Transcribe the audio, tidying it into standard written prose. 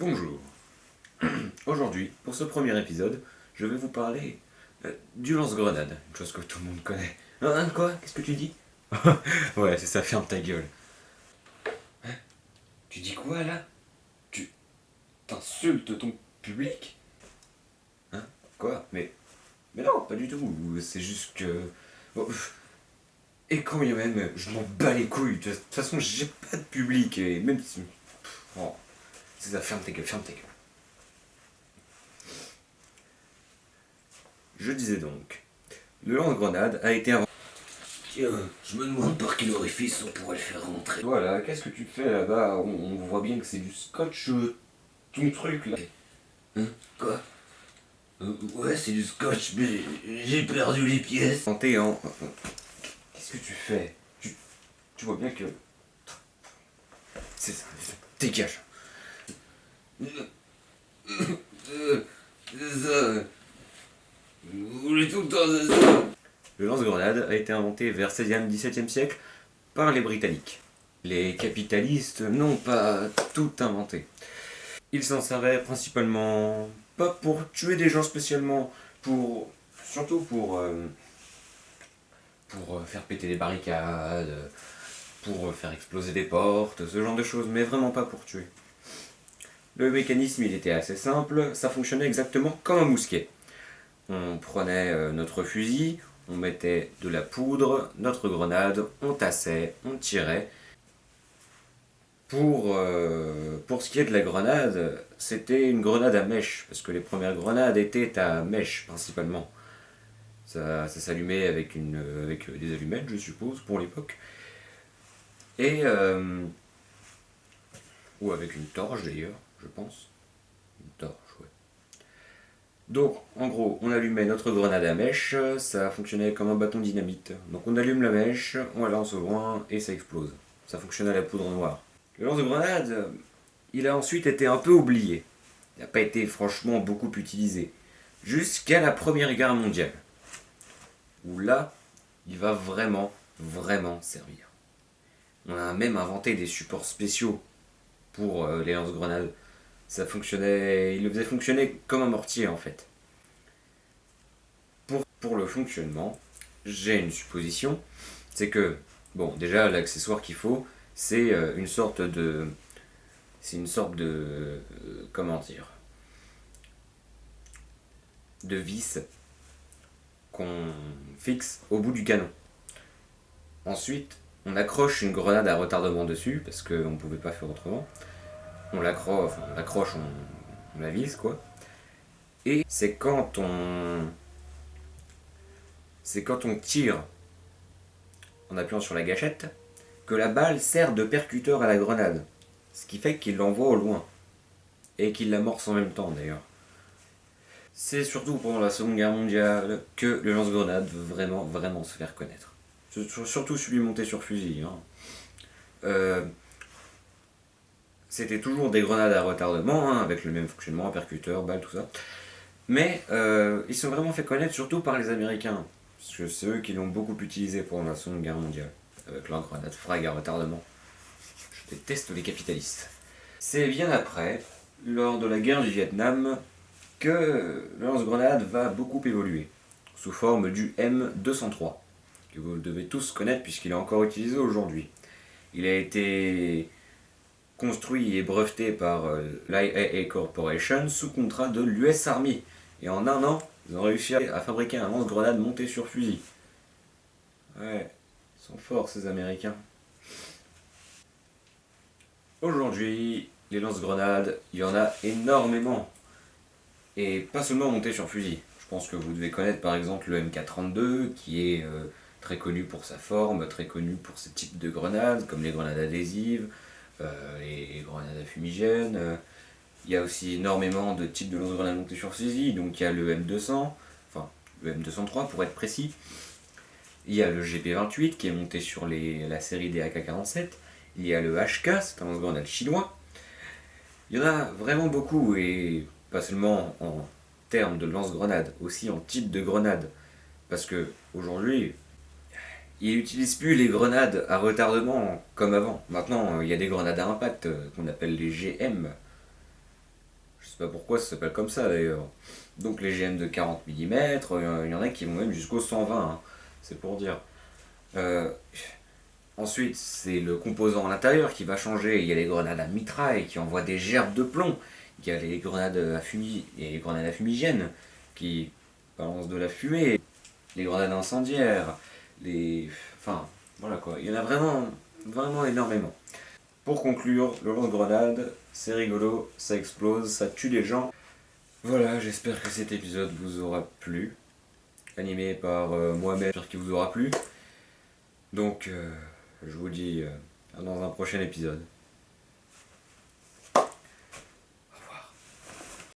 Bonjour. Aujourd'hui, pour ce premier épisode, je vais vous parler du lance-grenade, une chose que tout le monde connaît. Hein, quoi? Qu'est-ce que tu dis? Ouais, c'est ça, ferme ta gueule. Hein? Tu dis quoi là? Tu t'insultes ton public? Hein? Quoi? Mais non, pas du tout. C'est juste que. Bon, et quand bien même, je m'en bats les couilles. De toute façon, j'ai pas de public et même si. Oh, c'est ça, ferme ta gueule, ferme ta gueule. Je disais donc, le lance-grenade a été inventé. Tiens, je me demande par quel orifice on pourrait le faire rentrer. Voilà, qu'est-ce que tu fais là-bas? On voit bien que c'est du scotch, ton truc là. Hein? Quoi? Ouais, c'est du scotch, mais j'ai perdu les pièces. Inventé en. Qu'est-ce que tu fais? Tu vois bien que. C'est ça, dégage. C'est ça. Vous voulez tout le temps de ça? Le lance-grenade a été inventé vers 16e, 17e siècle par les Britanniques. Les capitalistes n'ont pas tout inventé. Ils s'en servaient principalement pas pour tuer des gens spécialement, surtout pour faire péter des barricades, pour faire exploser des portes, ce genre de choses, mais vraiment pas pour tuer. Le mécanisme il était assez simple, ça fonctionnait exactement comme un mousquet. On prenait notre fusil, on mettait de la poudre, notre grenade, on tassait, on tirait. Pour ce qui est de la grenade, c'était une grenade à mèche, parce que les premières grenades étaient à mèche principalement. Ça s'allumait avec des allumettes, je suppose, pour l'époque. Et ou avec une torche d'ailleurs, je pense. Une torche, ouais. Donc, en gros, on allumait notre grenade à mèche, ça fonctionnait comme un bâton dynamite. Donc on allume la mèche, on la lance au loin et ça explose. Ça fonctionnait à la poudre noire. Le lance-grenade, il a ensuite été un peu oublié. Il n'a pas été franchement beaucoup utilisé. Jusqu'à la Première Guerre mondiale. Où là, il va vraiment, vraiment servir. On a même inventé des supports spéciaux pour les lance-grenades. Ça fonctionnait, il le faisait fonctionner comme un mortier en fait. Pour le fonctionnement, j'ai une supposition, c'est que, bon, déjà l'accessoire qu'il faut, c'est une sorte de, comment dire, de vis qu'on fixe au bout du canon. Ensuite, on accroche une grenade à retardement dessus, parce qu'on ne pouvait pas faire autrement. On l'accroche, on la vise, quoi. Et c'est quand on tire en appuyant sur la gâchette que la balle sert de percuteur à la grenade. Ce qui fait qu'il l'envoie au loin. Et qu'il l'amorce en même temps, d'ailleurs. C'est surtout pendant la Seconde Guerre mondiale que le lance-grenade veut vraiment, vraiment se faire connaître. Surtout celui monté sur fusil. C'était toujours des grenades à retardement, avec le même fonctionnement, percuteur, balle, tout ça. Mais ils sont vraiment fait connaître surtout par les Américains. Parce que c'est eux qui l'ont beaucoup utilisé pendant la Seconde Guerre mondiale. Avec leur grenade frag à retardement. Je déteste les capitalistes. C'est bien après, lors de la guerre du Vietnam, que le lance-grenade va beaucoup évoluer, sous forme du M203, que vous devez tous connaître puisqu'il est encore utilisé aujourd'hui. Il a été construit et breveté par l'IAA Corporation sous contrat de l'US Army. Et en un an, ils ont réussi à fabriquer un lance-grenade monté sur fusil. Ouais, ils sont forts ces Américains. Aujourd'hui, les lance-grenades, il y en a énormément. Et pas seulement montés sur fusil. Je pense que vous devez connaître par exemple le MK32 qui est très connu pour sa forme, très connu pour ce type de grenades, comme les grenades adhésives, les grenades à fumigène. Il y a aussi énormément de types de lance-grenades montés sur fusil. Donc il y a le M200, enfin le M203 pour être précis. Il y a le GP28 qui est monté sur la série des AK-47. Il y a le HK, c'est un lance-grenade chinois. Il y en a vraiment beaucoup et pas seulement en termes de lance-grenade, aussi en type de grenade. Parce que aujourd'hui, ils n'utilisent plus les grenades à retardement comme avant. Maintenant, il y a des grenades à impact qu'on appelle les GM. Je sais pas pourquoi ça s'appelle comme ça d'ailleurs. Donc les GM de 40 mm, il y en a qui vont même jusqu'au 120, hein, c'est pour dire. Euh, Ensuite, c'est le composant à l'intérieur qui va changer. Il y a les grenades à mitraille qui envoient des gerbes de plomb. Il y a les grenades et les grenades à fumigène qui balancent de la fumée. Les grenades incendiaires. Enfin, voilà quoi. Il y en a vraiment, vraiment énormément. Pour conclure, le lance-grenade, c'est rigolo, ça explose, ça tue les gens. Voilà, j'espère que cet épisode vous aura plu. Animé par moi-même, j'espère qu'il vous aura plu. Donc, je vous dis dans un prochain épisode.